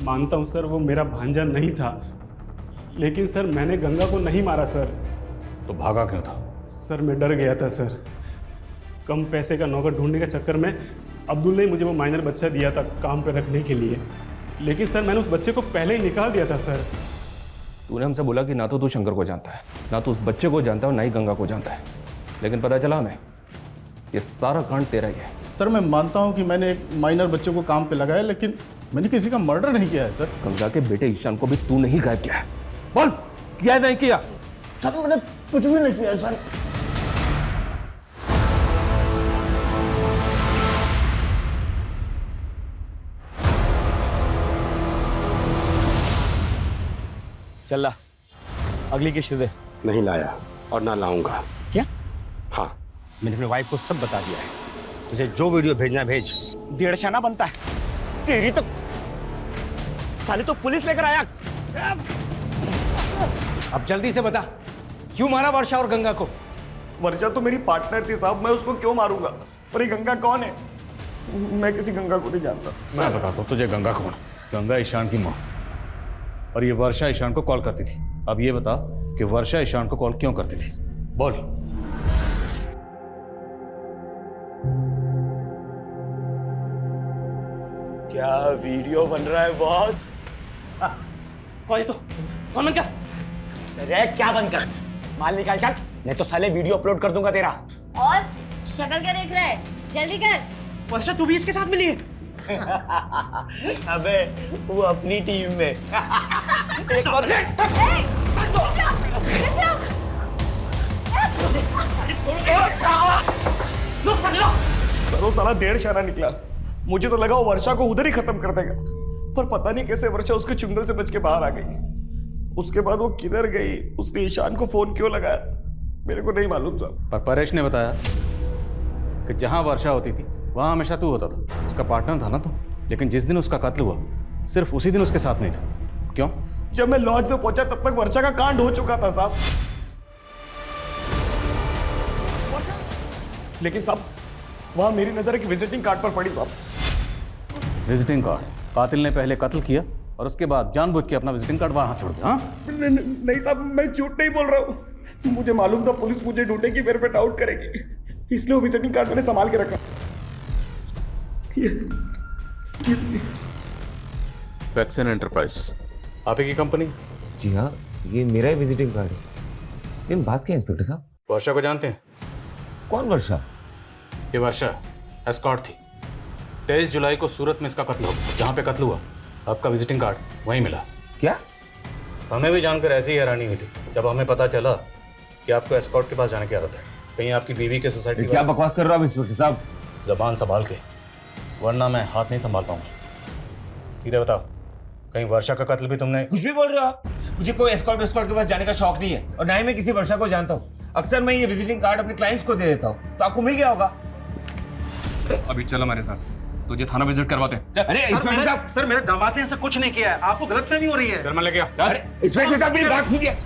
[SPEAKER 7] मानता हूँ सर, वो मेरा भांजा नहीं था, लेकिन सर मैंने गंगा को नहीं मारा सर।
[SPEAKER 11] तो भागा क्यों था?
[SPEAKER 7] सर मैं डर गया था सर, कम पैसे का नौकर ढूंढने के चक्कर में अब्दुल ने मुझे वो माइनर बच्चा दिया था काम पे रखने के लिए, लेकिन सर मैंने उस बच्चे को पहले ही निकाल दिया था सर।
[SPEAKER 12] तूने हमसे बोला कि ना तो तू शंकर को जानता है, ना तो उस बच्चे को जानता है और ना ही गंगा को जानता है, लेकिन पता चला हमें ये सारा कांड तेरा ही है।
[SPEAKER 16] सर मैं मानता हूँ कि मैंने एक माइनर बच्चे को काम पे लगाया, लेकिन मैंने किसी का मर्डर नहीं किया है सर।
[SPEAKER 12] गंगा के बेटे ईशान को भी तू नहीं गायब किया है? बोल, किया नहीं किया?
[SPEAKER 3] सर मैंने कुछ भी नहीं किया सर।
[SPEAKER 18] चल ला, अगली किश्त दे।
[SPEAKER 19] नहीं लाया और ना लाऊंगा।
[SPEAKER 18] क्या?
[SPEAKER 19] हाँ, मैंने अपनी वाइफ को सब बता दिया है, तुझे जो वीडियो भेजना है भेज।
[SPEAKER 18] 1.5 आना बनता है तेरी तो, साले तो पुलिस लेकर आया।
[SPEAKER 8] अब जल्दी से बता, क्यों मारा वर्षा और गंगा को?
[SPEAKER 3] वर्षा तो मेरी पार्टनर थी साहब, मैं उसको क्यों मारूंगा? और ये गंगा कौन है? मैं किसी गंगा को नहीं जानता।
[SPEAKER 11] मैं बताता हूँ तुझे गंगा कौन। गंगा ईशान की माँ, और ये वर्षा ईशान को कॉल करती थी। अब ये बता कि वर्षा ईशान को कॉल क्यों करती थी? बोल।
[SPEAKER 3] क्या वीडियो बन रहा है बॉस?
[SPEAKER 18] कौन है तू? कौन बन कर?
[SPEAKER 3] अरे क्या बन कर? माल निकाल चल, नहीं तो साले वीडियो अपलोड कर दूंगा तेरा।
[SPEAKER 1] और शक्ल क्या देख रहा है, जल्दी कर।
[SPEAKER 18] वर्षा तू भी इसके साथ मिली है?
[SPEAKER 3] अबे वो अपनी टीम में। एक और सर वो साला 1.5 शाना निकला। मुझे तो लगा वो वर्षा को उधर ही खत्म कर देगा, पर पता नहीं कैसे वर्षा उसके चुंगल से बच के बाहर आ गई। उसके बाद वो किधर गई, उसने ईशान को फोन क्यों लगाया, मेरे को नहीं मालूम साहब।
[SPEAKER 11] पर परेश ने बताया कि जहां वर्षा होती थी वहां हमेशा तू होता था, उसका पार्टनर था ना तू। लेकिन जिस दिन उसका कत्ल हुआ, सिर्फ उसी दिन उसके साथ नहीं था। क्यों?
[SPEAKER 3] जब मैं लॉज में पहुंचा तब तक वर्षा का कांड हो चुका था साहब। लेकिन साहब वहां मेरी नजर एक विजिटिंग कार्ड पर पड़ी साहब।
[SPEAKER 11] Visiting card? कातिल ने पहले कत्ल किया और उसके बाद जानबूझ के अपना विजिटिंग कार्ड वहां छोड़ दिया।
[SPEAKER 3] नहीं साहब, मैं झूठ नहीं बोल रहा हूँ। मुझे मालूम था पुलिस मुझे ढूंढेगी, मेरे पे डाउट करेगी, इसलिए वो विजिटिंग कार्ड मैंने संभाल के रखा।
[SPEAKER 11] वैक्सीन एंटरप्राइज आप ही की कंपनी?
[SPEAKER 5] जी हाँ, ये मेरा ही विजिटिंग कार्ड है। लेकिन बात क्या है इंस्पेक्टर साहब?
[SPEAKER 11] वर्षा को जानते हैं?
[SPEAKER 5] कौन वर्षा?
[SPEAKER 11] ये वर्षा एस्कॉर्ट थी। 23 जुलाई को सूरत में इसका कत्ल हुआ, जहाँ पे कत्ल हुआ आपका विजिटिंग कार्ड वहीं मिला।
[SPEAKER 5] क्या?
[SPEAKER 11] हमें भी जानकर ऐसी ही हैरानी हुई थी जब हमें पता चला कि आपको एस्कॉर्ट के पास जाने की आदत है। कहीं आपकी बीवी के सोसाइटी?
[SPEAKER 5] क्या बकवास कर रहे हो आप इंस्पेक्टर साहब?
[SPEAKER 11] जबान संभाल के, वरना मैं हाथ नहीं संभाल पाऊंगा। सीधे बताओ, कहीं वर्षा का कत्ल भी तुमने?
[SPEAKER 5] कुछ भी बोल रहे हो आप? मुझे कोई एस्कॉर्ट के पास जाने का शौक नहीं है, और ना ही मैं किसी वर्षा को जानता हूँ। अक्सर मैं ये विजिटिंग कार्ड अपने क्लाइंट्स को दे देता हूँ, तो आपको मिल गया होगा।
[SPEAKER 12] अभी चलो हमारे साथ, तुझे थाना विजिट करवाते हैं।
[SPEAKER 5] अरे इंस्पेक्टर साहब,
[SPEAKER 18] सर मेरे दामाद ने ऐसा कुछ नहीं किया है, आपको गलतफहमी हो रही है।
[SPEAKER 11] शर्मा लेके आ।
[SPEAKER 5] अरे इंस्पेक्टर साहब मेरी बात सुनिए।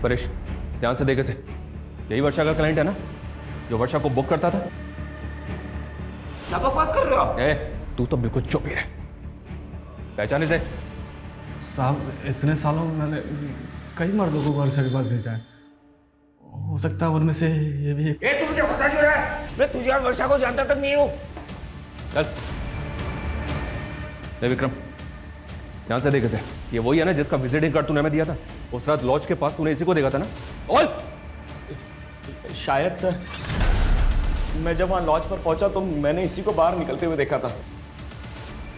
[SPEAKER 12] परेश ध्यान से देखे से, यही वर्षा का क्लाइंट है ना जो वर्षा को बुक करता था?
[SPEAKER 5] क्या बकवास कर रहे हो आप?
[SPEAKER 12] तू तो बिल्कुल चुप ही रह। पहचाने से?
[SPEAKER 15] साहब इतने सालों में मैंने कई मर्दों को वर्षा के पास भेजा है, हो सकता है उनमें से ये भी एक।
[SPEAKER 17] तू मुझे फंसा क्यों रहा है? मैं तुझे और वर्षा को जानता तक नहीं हूँ।
[SPEAKER 12] चल ले विक्रम, ध्यान से देखे थे, ये वही है ना जिसका विजिटिंग कार्ड तूने हमें दिया था? उस रात लॉज के पास तूने इसी को देखा था ना? और
[SPEAKER 3] शायद सर, मैं जब वहाँ लॉज पर पहुंचा तो मैंने इसी को बाहर निकलते हुए देखा था।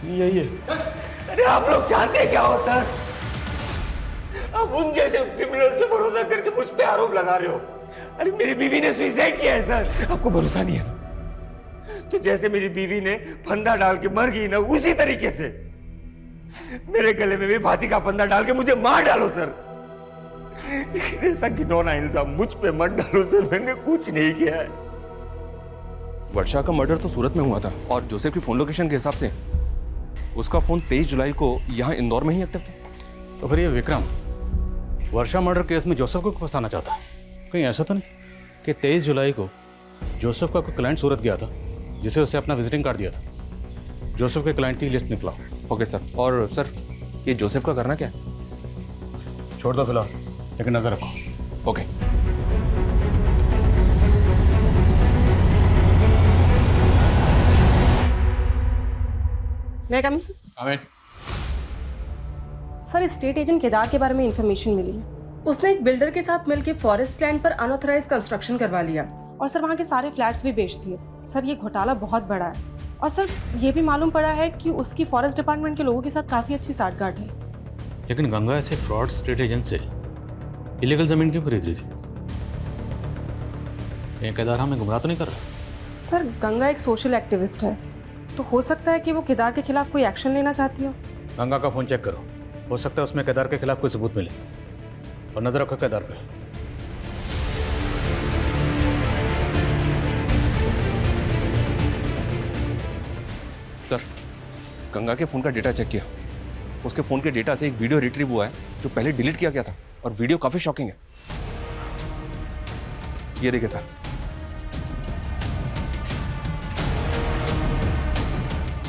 [SPEAKER 3] यही है।
[SPEAKER 17] अरे आप लोग जानते क्या हो सर? आप उन जैसे क्रिमिनल्स पे भरोसा करके मुझ पे आरोप लगा रहे हो। अरे मेरी बीवी ने सुसाइड किया है सर। आपको भरोसा नहीं है तो जैसे मेरी बीवी ने फंदा डाल के मर गई ना, उसी तरीके से मेरे गले में भी फांसी का फंदा डाल के मुझे मार डालो सर। ऐसा घिनौना इल्जाम मुझ पे मत डालो सर, मैंने कुछ नहीं किया है।
[SPEAKER 12] वर्षा का मर्डर तो सूरत में हुआ था और जोसेफ की फोन लोकेशन के हिसाब से उसका फोन 23 जुलाई को यहाँ इंदौर में ही एक्टिव था।
[SPEAKER 11] तो फिर ये विक्रम वर्षा मर्डर केस में जोसेफ को फंसाना चाहता है? कहीं ऐसा तो नहीं कि 23 जुलाई को जोसेफ का कोई क्लाइंट सूरत गया था जिसे उसे अपना विजिटिंग कार्ड दिया था? जोसेफ के क्लाइंट की लिस्ट निकला।
[SPEAKER 12] Okay sir. और सर ये जोसेफ का करना क्या है?
[SPEAKER 11] छोड़ दो फिलहाल, लेकिन नजर रखो।
[SPEAKER 12] ओके।
[SPEAKER 13] मैं come sir?
[SPEAKER 11] Aamir.
[SPEAKER 13] Sir state agent Kedar के बारे में इंफॉर्मेशन मिली है। उसने एक बिल्डर के साथ मिलकर फॉरेस्ट लैंड पर अनऑथराइज कंस्ट्रक्शन करवा लिया और सर वहाँ के सारे फ्लैट्स भी बेच दिए। सर ये घोटाला बहुत बड़ा है और सर ये भी मालूम पड़ा है कि उसकी फॉरेस्ट डिपार्टमेंट के लोगों के साथ काफ़ी अच्छी साठगांठ है।
[SPEAKER 11] लेकिन गंगा ऐसे फ्रॉड स्टेट एजेंट से इलीगल जमीन क्यों खरीद रही थी? ये केदार हमें गुमराह तो नहीं कर रहा?
[SPEAKER 13] सर गंगा एक सोशल एक्टिविस्ट है, तो हो सकता है कि वो केदार के खिलाफ कोई एक्शन लेना चाहती हो।
[SPEAKER 11] गंगा का फोन चेक करो, हो सकता है उसमें केदार के खिलाफ कोई सबूत मिले। और नजर रखो केदार पे।
[SPEAKER 12] सर गंगा के फोन का डेटा चेक किया, उसके फोन के डेटा से एक वीडियो रिट्रीव हुआ है जो पहले डिलीट किया गया था और वीडियो काफी शॉकिंग है। ये देखिए सर।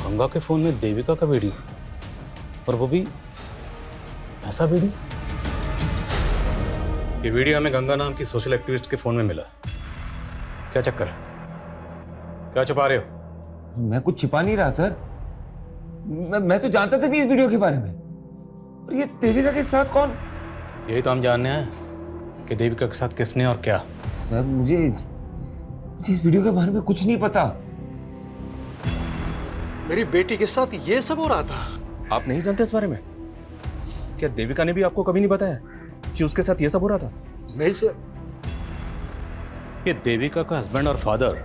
[SPEAKER 11] गंगा के फोन में देविका का वीडियो, और वो भी ऐसा वीडियो? ये वीडियो हमें गंगा नाम की सोशल एक्टिविस्ट के फोन में मिला। क्या चक्कर है? क्या छुपा रहे हो?
[SPEAKER 5] मैं कुछ छिपा नहीं रहा सर। मैं तो जानता था नहीं इस वीडियो के बारे में। और ये देविका के साथ कौन?
[SPEAKER 11] यही तो हम जानने हैं कि देविका के साथ किसने और क्या।
[SPEAKER 5] सर मुझे इस वीडियो के बारे में कुछ नहीं पता।
[SPEAKER 15] मेरी बेटी के साथ ये सब हो रहा था।
[SPEAKER 12] आप नहीं जानते इस बारे में? क्या देविका ने भी आपको कभी नहीं बताया कि उसके साथ ये सब हो रहा था?
[SPEAKER 15] नहीं सर।
[SPEAKER 11] ये देविका का हस्बैंड और फादर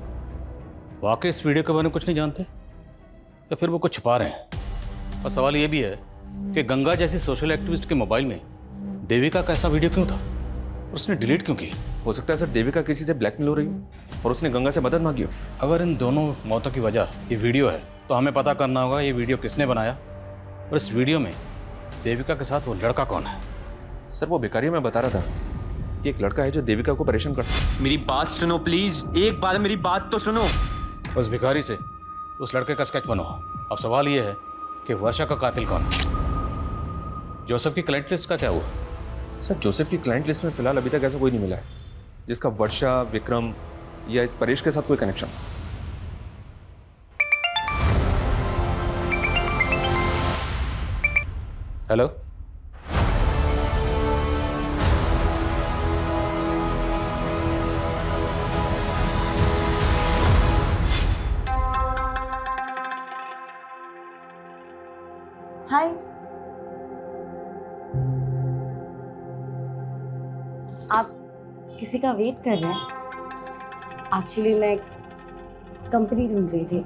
[SPEAKER 11] वाकई इस वीडियो के बारे में कुछ नहीं जानते, या फिर वो कुछ छुपा रहे हैं? और सवाल ये भी है कि गंगा जैसी सोशल एक्टिविस्ट के मोबाइल में देविका का ऐसा वीडियो क्यों था और उसने डिलीट क्यों किया?
[SPEAKER 12] हो सकता है सर देविका किसी से ब्लैकमेल हो रही हो और उसने गंगा से मदद मांगी हो।
[SPEAKER 11] अगर इन दोनों मौतों की वजह ये वीडियो है तो हमें पता करना होगा ये वीडियो किसने बनाया और इस वीडियो में देविका के साथ वो लड़का कौन है।
[SPEAKER 12] सर वो भिखारी मैं बता रहा था कि एक लड़का है जो देविका को परेशान करता है।
[SPEAKER 10] मेरी बात सुनो प्लीज, एक बार मेरी बात तो सुनो।
[SPEAKER 11] उस भिखारी से उस लड़के का स्केच बनो। अब सवाल ये है कि वर्षा का कातिल कौन है? जोसेफ की क्लाइंट लिस्ट का क्या हुआ?
[SPEAKER 12] सर जोसेफ की क्लाइंट लिस्ट में फिलहाल अभी तक ऐसा कोई नहीं मिला है जिसका वर्षा, विक्रम या इस परेश के साथ कोई कनेक्शन।
[SPEAKER 11] हेलो,
[SPEAKER 1] हाय। आप किसी का वेट कर रहे हैं? एक्चुअली मैं कंपनी ढूंढ रही थी।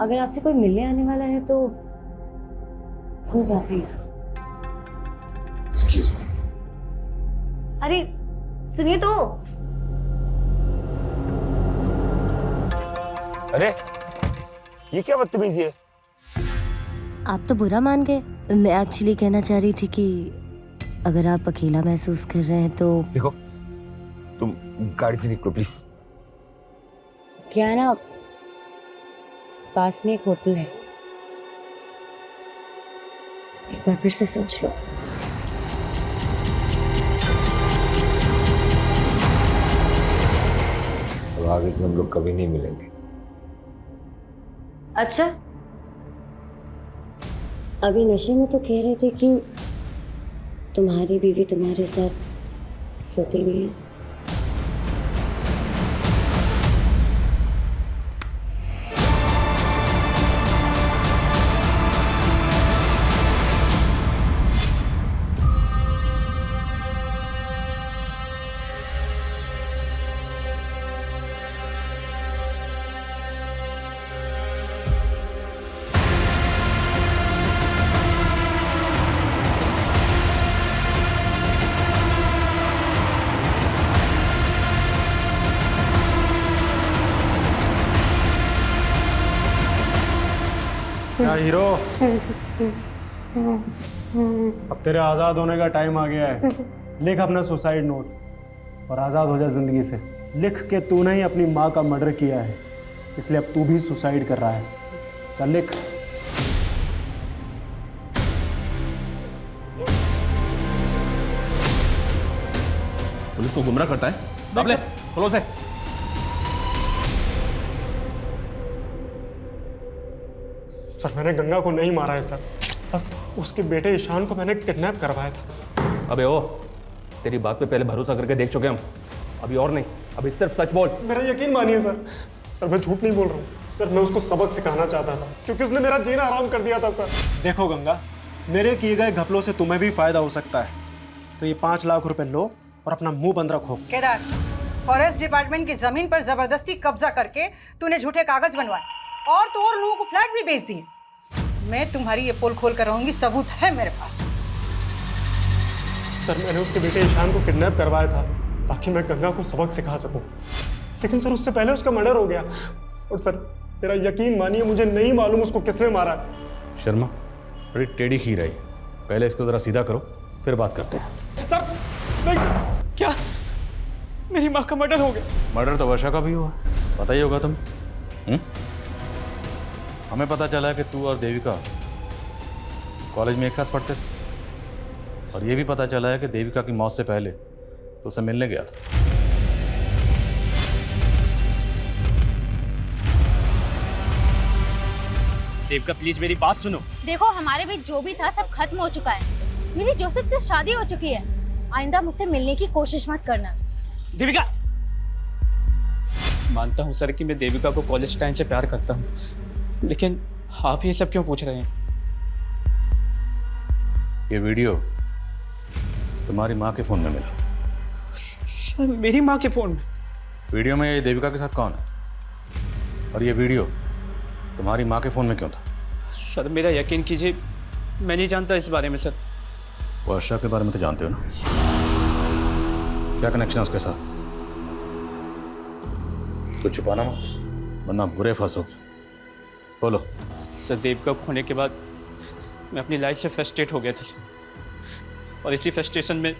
[SPEAKER 1] अगर आपसे कोई मिलने आने वाला है तो कोई बात नहीं।
[SPEAKER 12] Excuse me.
[SPEAKER 1] अरे सुनिए तो।
[SPEAKER 17] अरे ये क्या बदतमीजी है?
[SPEAKER 1] आप तो बुरा मान गए। मैं एक्चुअली कहना चाह रही थी कि अगर आप अकेला महसूस कर रहे हैं तो
[SPEAKER 5] देखो तुम गाड़ी से निकलो प्लीज।
[SPEAKER 1] क्या है ना, पास में एक होटल है, एक बार फिर से सोच लो।
[SPEAKER 5] अब आगे से हम लोग कभी नहीं मिलेंगे।
[SPEAKER 1] अच्छा, अभी नशे में तो कह रहे थे कि तुम्हारी बीवी तुम्हारे साथ सोती भी है।
[SPEAKER 15] क्या हीरो, अब तेरे आज़ाद होने का टाइम आ गया है। लिख अपना सुसाइड नोट और आज़ाद हो जा जिंदगी से। लिख के तूने ही अपनी माँ का मर्डर किया है, इसलिए अब तू भी सुसाइड कर रहा है। चल लिख।
[SPEAKER 12] पुलिस को गुमराह करता है। बाबले, खोलो से।
[SPEAKER 15] सर मैंने गंगा को नहीं मारा है सर, बस उसके बेटे ईशान को मैंने किडनैप करवाया था।
[SPEAKER 12] अबे ओ, तेरी बात पे पहले भरोसा करके देख चुके हम, अभी और नहीं, अभी सिर्फ सच बोल।
[SPEAKER 15] मेरा यकीन मानिए सर, सर मैं झूठ नहीं बोल रहा हूँ सर, मैं उसको सबक सिखाना चाहता था क्योंकि उसने मेरा जीना आराम कर दिया था सर। देखो गंगा, मेरे किए गए घपलों से तुम्हें भी फायदा हो सकता है, तो ये 5 लाख रुपए लो और अपना मुंह बंद रखो।
[SPEAKER 6] केदार, फॉरेस्ट डिपार्टमेंट की जमीन पर जबरदस्ती कब्जा करके तूने झूठे कागज बनवाए और तो और लोगों को फ्लैट भी बेच दिए। मैं तुम्हारी ये पोल खोल कर रहूंगी, सबूत है मेरे पास।
[SPEAKER 15] सर मैंने उसके बेटे ईशान को किडनैप करवाया था ताकि मैं गंगा को सबक सिखा सकूं, लेकिन सर उससे पहले उसका मर्डर हो गया। और सर मेरा यकीन मानिए, मुझे नहीं मालूम उसको किसने मारा।
[SPEAKER 11] शर्मा, बड़ी टेढ़ी खीर आई, पहले इसको जरा सीधा करो, फिर बात करते हैं।
[SPEAKER 15] सर नहीं, क्या मेरी माँ का मर्डर हो गया?
[SPEAKER 11] मर्डर तो वर्षा का भी हुआ, पता ही होगा तुम। हमें पता चला है कि तू और देविका कॉलेज में एक साथ पढ़ते थे, और ये भी पता चला है कि देविका की मौत से पहले तो उसे मिलने गया था।
[SPEAKER 10] देविका प्लीज मेरी बात सुनो।
[SPEAKER 4] देखो, हमारे बीच जो भी था सब खत्म हो चुका है। मेरी जोसेफ से शादी हो चुकी है। आइंदा मुझसे मिलने की कोशिश मत करना।
[SPEAKER 10] देविका, मानता हूँ सर कि मैं देविका को कॉलेज टाइम से प्यार करता हूँ, लेकिन आप ये सब क्यों पूछ रहे हैं?
[SPEAKER 11] ये वीडियो तुम्हारी माँ के फोन में मिला।
[SPEAKER 10] सर मेरी माँ के फोन में?
[SPEAKER 11] वीडियो में ये देविका के साथ कौन है, और ये वीडियो तुम्हारी माँ के फोन में क्यों था?
[SPEAKER 10] सर मेरा यकीन कीजिए, मैं नहीं जानता इस बारे में सर।
[SPEAKER 11] वर्षा के बारे में तो जानते हो ना, क्या कनेक्शन है उसके साथ? कुछ छुपाना मत, वरना बुरे फंसोगे। बोलो।
[SPEAKER 10] सर देविका को खोने के बाद मैं अपनी लाइफ से फ्रस्ट्रेट हो गया था सर, और इसी फ्रस्ट्रेशन में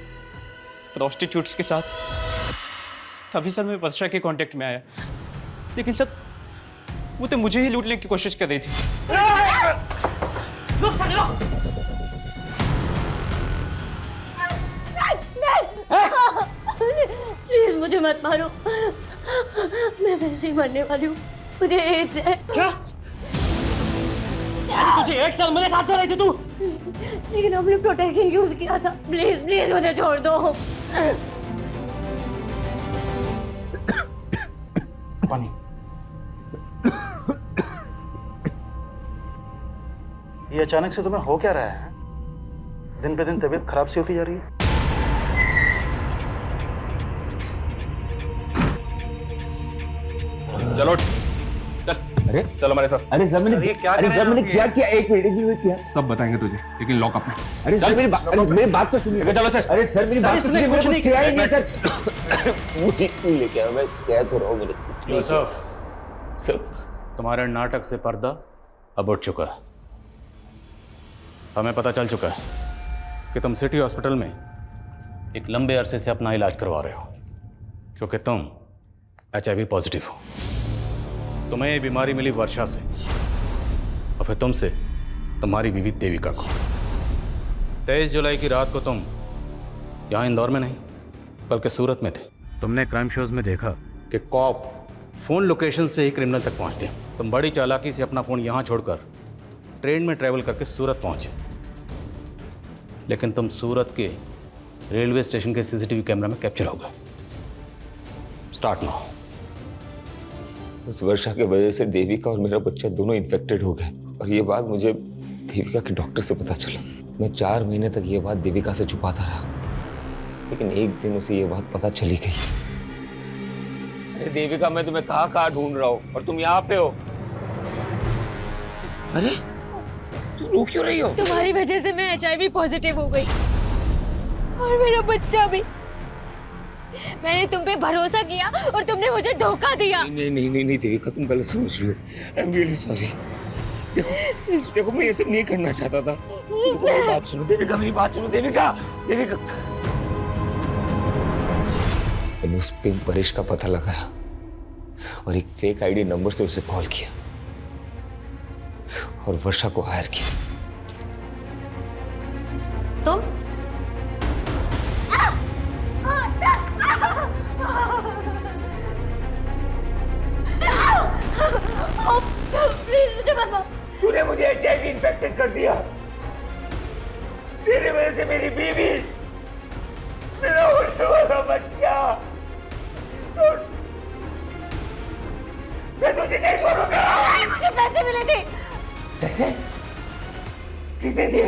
[SPEAKER 10] प्रोस्टिट्यूट्स के साथ तभी सर मैं वर्षा के कांटेक्ट में आया, लेकिन सर वो तो मुझे ही लूटने की कोशिश कर रही थी।
[SPEAKER 1] प्लीज मुझे मत मारो, मैं वैसे ही मरने वाली हूँ, मुझे एड्स है।
[SPEAKER 10] क्या? तुझे 1 साल मेरे साथ रही थी तू?
[SPEAKER 1] लेकिन हमने प्रोटेक्शन यूज किया था। प्लीज प्लीज मुझे छोड़ दो।
[SPEAKER 16] पानी। ये अचानक से तुम्हें हो क्या रहा है? दिन पे दिन तबीयत खराब सी होती जा रही है।
[SPEAKER 12] चलो चल,
[SPEAKER 5] अरे
[SPEAKER 12] चल हमारे साथ।
[SPEAKER 5] अरे सर मैंने क्या किया? एक मिनट किया,
[SPEAKER 12] सब बताएंगे तुझे, लेकिन लॉक अप में।
[SPEAKER 5] अरे सर मेरी बात तो सुनिए।
[SPEAKER 12] चलो सर।
[SPEAKER 5] अरे सर मेरी बात तो सुनिए,
[SPEAKER 12] कुछ नहीं किया
[SPEAKER 5] ही नहीं सर। मुझे लेके आओ, मैं कह तो रहा हूँ मेरे कुछ नहीं किया।
[SPEAKER 11] सर तुम्हारे नाटक से पर्दा अब उठ चुका है। हमें पता चल चुका है कि तुम सिटी हॉस्पिटल में एक लंबे अरसे से अपना इलाज करवा रहे हो, क्योंकि तुम HIV पॉजिटिव हो। तुम्हें ये बीमारी मिली वर्षा से, और फिर तुमसे तुम्हारी बीवी देविका को। 23 जुलाई की रात को तुम यहाँ इंदौर में नहीं बल्कि सूरत में थे। तुमने क्राइम शोज में देखा कि कॉप फोन लोकेशन से ही क्रिमिनल तक पहुँचते हैं। तुम बड़ी चालाकी से अपना फ़ोन यहाँ छोड़कर ट्रेन में ट्रैवल करके सूरत पहुँचे, लेकिन तुम सूरत के रेलवे स्टेशन के सीसीटीवी कैमरा में कैप्चर हो गए। Start now.
[SPEAKER 5] उस वर्षा की वजह से देविका और मेरा बच्चा दोनों इन्फेक्टेड हो गए, और ये बात मुझे देविका के डॉक्टर से पता चला। मैं 4 महीने तक ये बात देविका से छुपाता रहा, लेकिन एक दिन उसे ये बात पता चली गई। अरे देविका, मैं तुम्हें कहाँ ढूंढ रहा हूँ और तुम यहाँ पे हो। अरे तुम रो क्यों रही हो?
[SPEAKER 20] तुम्हारी वजह से मैं HIV पॉजिटिव हो गई और मेरा बच्चा भी। मैंने तुम पे भरोसा किया और तुमने मुझे धोखा दिया।
[SPEAKER 5] नहीं देविका, तुम गलत समझ रही हो। I am really sorry. देखो मैं ये सब नहीं करना चाहता था। मेरी बात सुनो देविका, मेरी बात सुनो देविका। मैंने उस पिंक परेश का पता लगाया और एक फेक आईडी नंबर से उसे कॉल किया और वर्षा को हायर किया।
[SPEAKER 1] तुम
[SPEAKER 5] तूने मुझे HIV इन्फेक्टेड कर दिया। तेरे वजह से मेरी बीवी, मेरा होने वाला बच्चा, मैं तुझे नहीं छोड़ूंगा।
[SPEAKER 20] मुझे पैसे मिले थे।
[SPEAKER 5] पैसे? किसने दिए?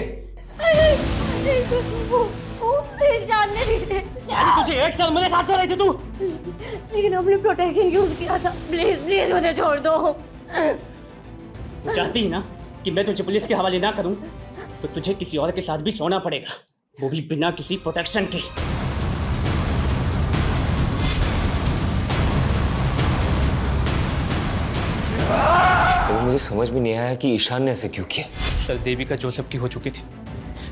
[SPEAKER 20] ईशान ने दिए थे।
[SPEAKER 18] तुझे 1 साल मेरे साथ रही थी तू,
[SPEAKER 20] लेकिन अपने प्रोटेक्शन यूज किया था। प्लीज मुझे छोड़ दो।
[SPEAKER 18] तू चाहती है ना कि मैं तुझे पुलिस के हवाले ना करूं, तो तुझे किसी और के साथ भी सोना पड़ेगा, वो भी बिना किसी प्रोटेक्शन के।
[SPEAKER 5] तो मुझे समझ में नहीं आया कि ईशान ने ऐसे क्यों किया।
[SPEAKER 10] सर, देविका जोसेफ की हो चुकी थी,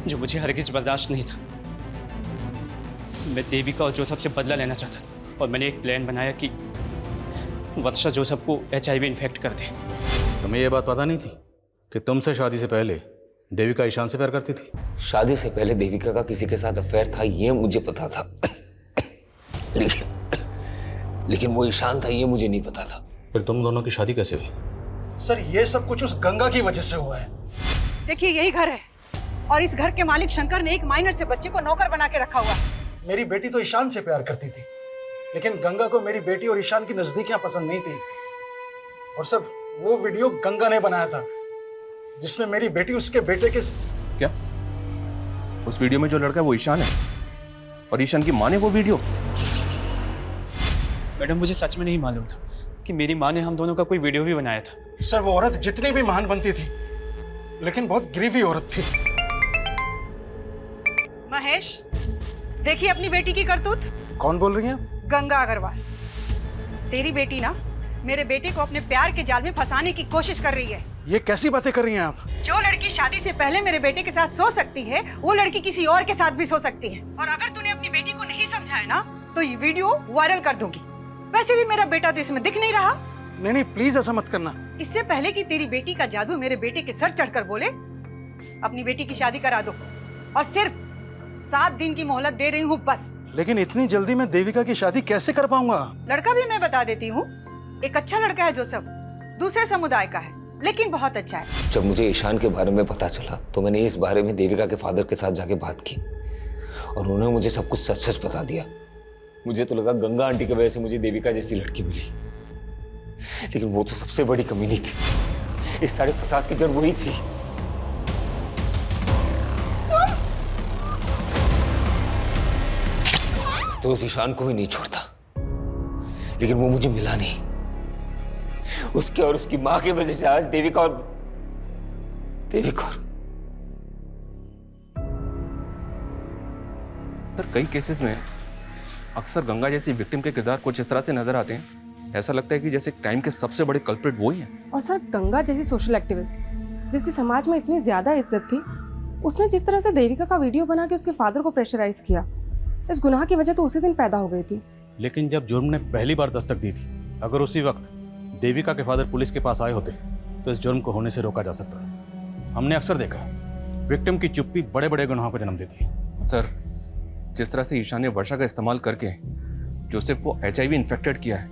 [SPEAKER 10] जो मुझे हरगिज बर्दाश्त नहीं था। मैं देविका और जोसेफ से बदला लेना चाहता था और मैंने एक प्लान बनाया कि वर्षा जोसेफ को HIV इन्फेक्ट कर दे।
[SPEAKER 11] तुम्हें ये बात पता नहीं थी कि तुमसे शादी से पहले देविका ईशान से प्यार करती थी?
[SPEAKER 5] शादी से पहले देविका का किसी के साथ अफेयर था, ये मुझे पता था। लेकिन वो ईशान था, ये मुझे नहीं पता था।
[SPEAKER 11] फिर तुम दोनों की शादी कैसे हुई?
[SPEAKER 15] सर, ये सब कुछ उस गंगा की वजह से हुआ है।
[SPEAKER 6] देखिए यही घर है और इस घर के मालिक शंकर ने एक माइनर से बच्चे को नौकर बना के रखा हुआ है।
[SPEAKER 15] मेरी बेटी तो ईशान से प्यार करती थी, लेकिन गंगा को मेरी बेटी और ईशान की नजदीकियां पसंद नहीं थी। और सर, वो वीडियो गंगा ने बनाया था जिसमें मेरी बेटी उसके बेटे के
[SPEAKER 12] क्या? उस वीडियो में जो लड़का है वो ईशान है और ईशान की माँ ने वो वीडियो?
[SPEAKER 10] मैडम, मुझे सच में नहीं मालूम था कि मेरी माँ ने हम दोनों का कोई वीडियो भी बनाया था।
[SPEAKER 15] सर, वो औरत जितनी भी महान बनती थी, लेकिन बहुत गिरी औरत थी।
[SPEAKER 6] महेश, देखिए अपनी बेटी की करतूत।
[SPEAKER 15] कौन बोल रही हैं?
[SPEAKER 6] गंगा अग्रवाल। तेरी बेटी ना मेरे बेटे को अपने प्यार के जाल में फंसाने की कोशिश कर रही है।
[SPEAKER 15] ये कैसी बातें कर रही हैं आप?
[SPEAKER 6] जो लड़की शादी से पहले मेरे बेटे के साथ सो सकती है, वो लड़की किसी और के साथ भी सो सकती है। और अगर तूने अपनी बेटी को नहीं समझाया ना, तो ये वीडियो वायरल कर दूंगी। वैसे भी मेरा बेटा तो इसमें दिख नहीं रहा।
[SPEAKER 15] नहीं, प्लीज ऐसा मत करना।
[SPEAKER 6] इससे पहले कि तेरी बेटी का जादू मेरे बेटे के सर चढ़कर बोले, अपनी बेटी की शादी करा दो। और सिर्फ 7 दिन की मोहलत दे रही हूँ बस।
[SPEAKER 15] लेकिन इतनी जल्दी मैं देविका की शादी कैसे कर पाऊंगा?
[SPEAKER 6] लड़का भी मैं बता देती हूँ। एक अच्छा लड़का है जोसेफ, दूसरे समुदाय का है, लेकिन बहुत अच्छा है।
[SPEAKER 5] जब मुझे ईशान के बारे में पता चला तो मैंने इस बारे में देविका के फादर के साथ जाके बात की और उन्होंने मुझे सब कुछ सच सच बता दिया। मुझे तो लगा गंगा आंटी की वजह से मुझे देविका जैसी लड़की मिली, लेकिन वो तो सबसे बड़ी कमी नहीं थी। इस सारे फसाद की जड़ वही थी। तो उस ईशान को भी नहीं छोड़ता, लेकिन वो मुझे मिला नहीं। उसके और उसकी मां की वजह से आज देविका और
[SPEAKER 12] सर, कई केसेस में अक्सर गंगा जैसी विक्टिम के किरदार कुछ इस तरह से नजर आते हैं, ऐसा लगता है कि जैसे क्राइम के सबसे बड़े कल्प्रिट वो ही हैं।
[SPEAKER 13] और सर, गंगा जैसी सोशल एक्टिविस्ट जिसकी समाज में इतनी ज्यादा इज्जत थी, उसने जिस तरह से देविका का वीडियो बना के उसके फादर को प्रेशराइज किया, इस गुनाह की वजह तो उसी दिन पैदा हो गई थी।
[SPEAKER 11] लेकिन जब जुर्म ने पहली बार दस्तक दी थी, अगर उसी वक्त देविका के फादर पुलिस के पास आए होते तो इस जुर्म को होने से रोका जा सकता है। हमने अक्सर देखा विक्टिम की चुप्पी बड़े बड़े गुनाहों को जन्म देती है।
[SPEAKER 12] सर, जिस तरह से ईशान ने वर्षा का इस्तेमाल करके जोसेफ को HIV इन्फेक्टेड किया है,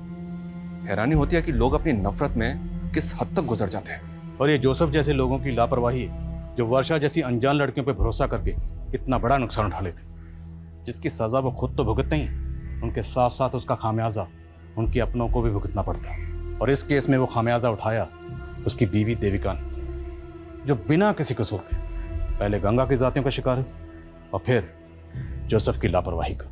[SPEAKER 12] हैरानी होती है कि लोग अपनी नफरत में किस हद तक गुजर जाते हैं।
[SPEAKER 11] और ये जोसेफ जैसे लोगों की लापरवाही है जो वर्षा जैसी अनजान लड़कियों पर भरोसा करके इतना बड़ा नुकसान उठा लेते, जिसकी सजा वो खुद तो भुगतते ही, उनके साथ साथ उसका खामियाजा उनके अपनों को भी भुगतना पड़ता है। और इस केस में वो खामियाजा उठाया उसकी बीवी देविका ने, जो बिना किसी कसूर के पहले गंगा की जातियों का शिकार है और फिर जोसेफ की लापरवाही का।